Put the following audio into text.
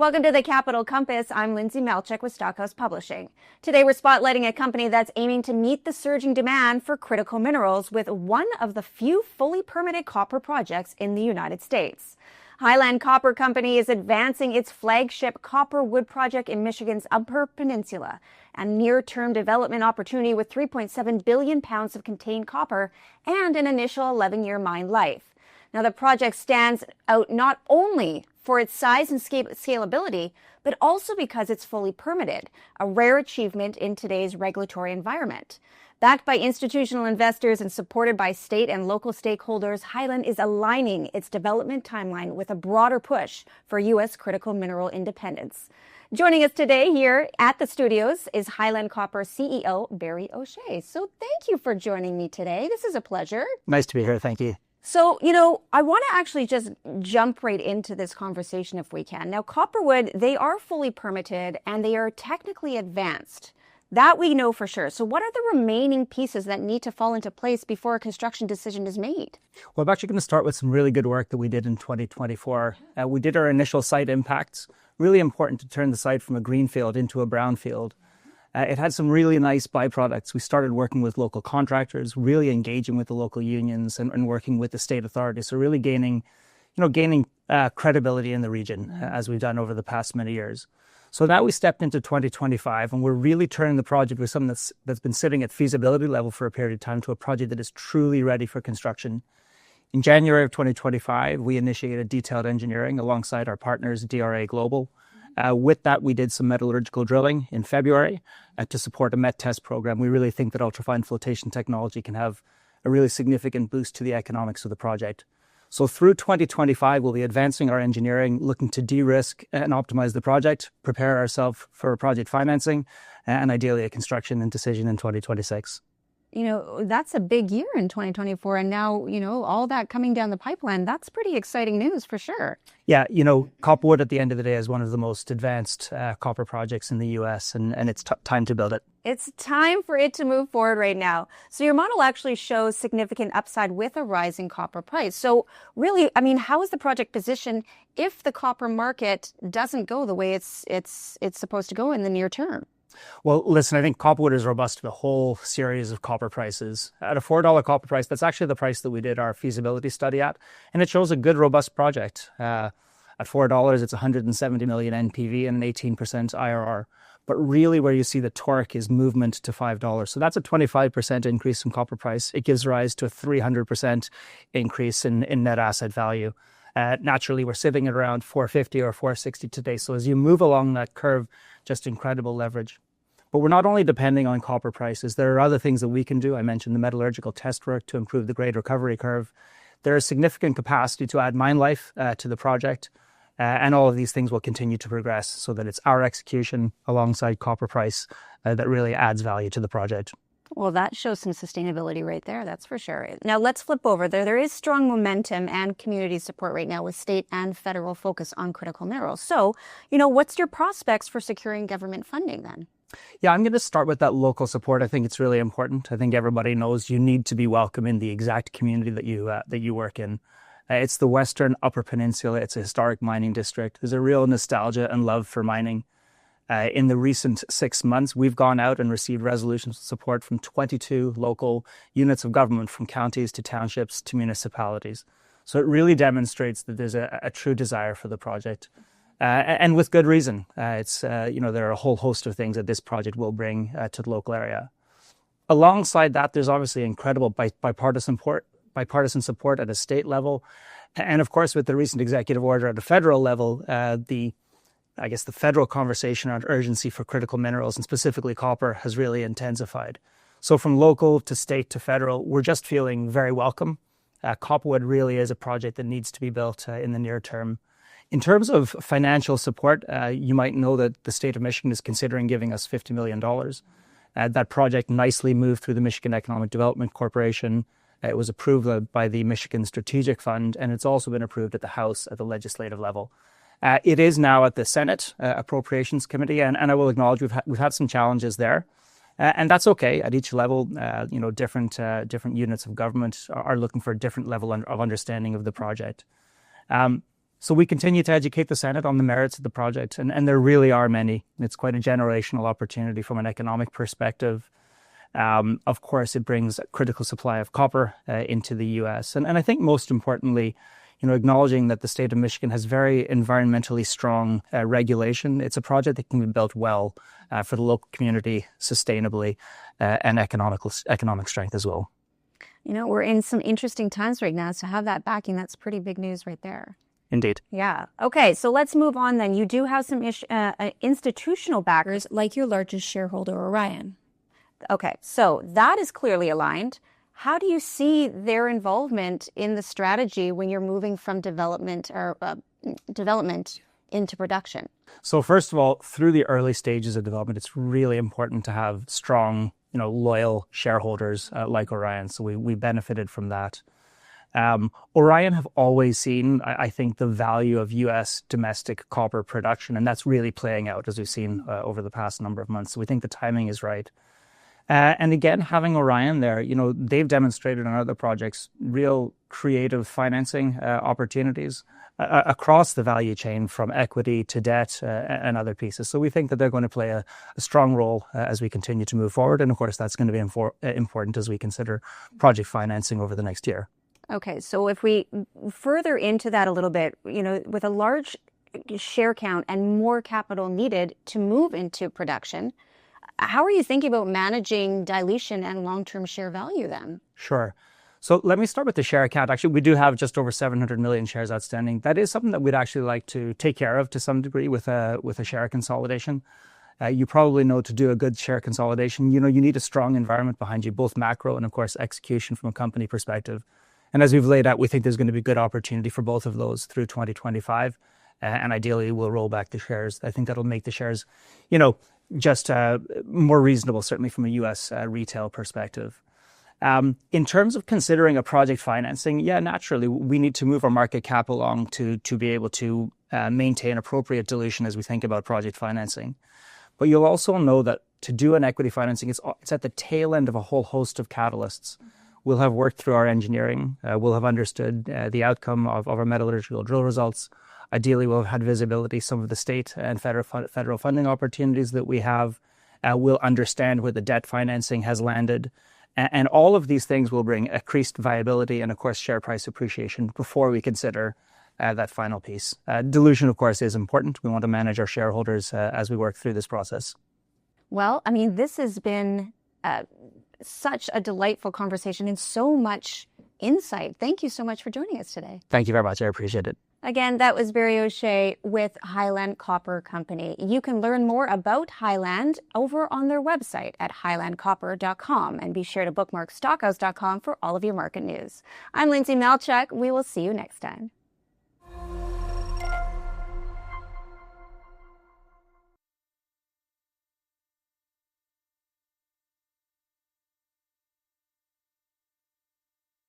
Welcome to the Capital Compass. I'm Lindsay Melchick with Stockhouse Publishing. Today we're spotlighting a company that's aiming to meet the surging demand for critical minerals with one of the few fully permitted copper projects in the United States. Highland Copper Company is advancing its flagship copper wood project in Michigan's Upper Peninsula, a near-term development opportunity with 3.7 billion pounds of contained copper and an initial 11-year mine life. Now, the project stands out not only for its size and scalability, but also because it's fully permitted, a rare achievement in today's regulatory environment. Backed by institutional investors and supported by state and local stakeholders, Highland is aligning its development timeline with a broader push for U.S. critical mineral independence. Joining us today here at the studios is Highland Copper CEO Barry O Shea. So thank you for joining me today. This is a pleasure. Nice to be here. Thank you. So, I want to actually just jump right into this conversation if we can. Now, Copperwood, they are fully permitted and they are technically advanced. That we know for sure. So what are the remaining pieces that need to fall into place before a construction decision is made? Well, I'm actually going to start with some really good work that we did in 2024. We did our initial site impacts. Really important to turn the site from a greenfield into a brownfield. It had some really nice byproducts. We started working with local contractors, really engaging with the local unions and working with the state authorities. So really gaining credibility in the region as we've done over the past many years. So now we stepped into 2025 and we're really turning the project with something that's been sitting at feasibility level for a period of time to a project that is truly ready for construction. In January of 2025, we initiated detailed engineering alongside our partners, DRA Global. With that, we did some metallurgical drilling in February to support a met test program. We really think that ultrafine flotation technology can have a really significant boost to the economics of the project. So through 2025, we'll be advancing our engineering, looking to de-risk and optimize the project, prepare ourselves for project financing, and ideally a construction and decision in 2026. That's a big year in 2024. And now, all that coming down the pipeline, that's pretty exciting news for sure. Yeah, Copperwood at the end of the day is one of the most advanced copper projects in the U.S. and it's time to build it. It's time for it to move forward right now. So your model actually shows significant upside with a rising copper price. So really, how is the project positioned if the copper market doesn't go the way it's supposed to go in the near term? Well, listen, I think Copperwood is robust to a whole series of copper prices. At a $4 copper price, that's actually the price that we did our feasibility study at, and it shows a good, robust project. At $4, it's 170 million NPV and an 18% IRR. But really where you see the torque is movement to $5. So that's a 25% increase in copper price. It gives rise to a 300% increase in net asset value. Naturally, we're sitting at around 450 or 460 today. So as you move along that curve, just incredible leverage. But we're not only depending on copper prices. There are other things that we can do. I mentioned the metallurgical test work to improve the grade recovery curve. There is significant capacity to add mine life to the project. And all of these things will continue to progress so that it's our execution alongside copper price that really adds value to the project. Well, that shows some sustainability right there, that's for sure. Now, let's flip over. There is strong momentum and community support right now with state and federal focus on critical minerals. So, what's your prospects for securing government funding then? Yeah, I'm going to start with that local support. I think it's really important. I think everybody knows you need to be welcome in the exact community that you work in. It's the Western Upper Peninsula. It's a historic mining district. There's a real nostalgia and love for mining. In the recent 6 months, we've gone out and received resolutions of support from 22 local units of government, from counties to townships to municipalities. So it really demonstrates that there's a true desire for the project. And with good reason. There are a whole host of things that this project will bring to the local area. Alongside that, there's obviously incredible bipartisan support at a state level. And of course, with the recent executive order at a federal level, the federal conversation around urgency for critical minerals and specifically copper has really intensified. So from local to state to federal, we're just feeling very welcome. Copperwood really is a project that needs to be built in the near term. In terms of financial support, you might know that the state of Michigan is considering giving us $50 million. That project nicely moved through the Michigan Economic Development Corporation. It was approved by the Michigan Strategic Fund, and it's also been approved at the House at the legislative level. It is now at the Senate Appropriations Committee, and I will acknowledge we've had some challenges there. And that's okay. At each level, different units of government are looking for a different level of understanding of the project. So we continue to educate the Senate on the merits of the project, and there really are many. It's quite a generational opportunity from an economic perspective. Of course, it brings a critical supply of copper into the U.S. And I think most importantly, acknowledging that the state of Michigan has very environmentally strong regulation. It's a project that can be built well for the local community sustainably and economic strength as well. We're in some interesting times right now. So have that backing. That's pretty big news right there. Indeed. Yeah. Okay. So let's move on then. You do have some institutional backers like your largest shareholder, Orion. Okay. So that is clearly aligned. How do you see their involvement in the strategy when you're moving from development into production? So first of all, through the early stages of development, it's really important to have strong, loyal shareholders like Orion. So we benefited from that. Orion have always seen, I think, the value of U.S. domestic copper production, and that's really playing out as we've seen over the past number of months. So we think the timing is right. And again, having Orion there, they've demonstrated on other projects real creative financing opportunities across the value chain from equity to debt and other pieces. So we think that they're going to play a strong role as we continue to move forward. And of course, that's going to be important as we consider project financing over the next year. Okay, so if we further into that a little bit, with a large share count and more capital needed to move into production, how are you thinking about managing dilution and long-term share value then? Sure. So let me start with the share count. Actually, we do have just over 700 million shares outstanding. That is something that we'd actually like to take care of to some degree with a share consolidation. You probably know to do a good share consolidation, you need a strong environment behind you, both macro and, of course, execution from a company perspective. And as we've laid out, we think there's going to be good opportunity for both of those through 2025. And ideally, we'll roll back the shares. I think that'll make the shares, just more reasonable, certainly from a U.S. Retail perspective. In terms of considering a project financing, naturally, we need to move our market cap along to be able to maintain appropriate dilution as we think about project financing. But you'll also know that to do an equity financing, it's at the tail end of a whole host of catalysts. We'll have worked through our engineering. We'll have understood the outcome of our metallurgical drill results. Ideally, we'll have had visibility, some of the state and federal funding opportunities that we have. We'll understand where the debt financing has landed. And all of these things will bring increased viability and, of course, share price appreciation before we consider that final piece. Dilution, of course, is important. We want to manage our shareholders as we work through this process. Well, this has been such a delightful conversation and so much insight. Thank you so much for joining us today. Thank you very much. I appreciate it. Again, that was Barry O Shea with Highland Copper Company. You can learn more about Highland over on their website at highlandcopper.com, and be sure to bookmark stockhouse.com for all of your market news. I'm Lindsay Malchuk. We will see you next time.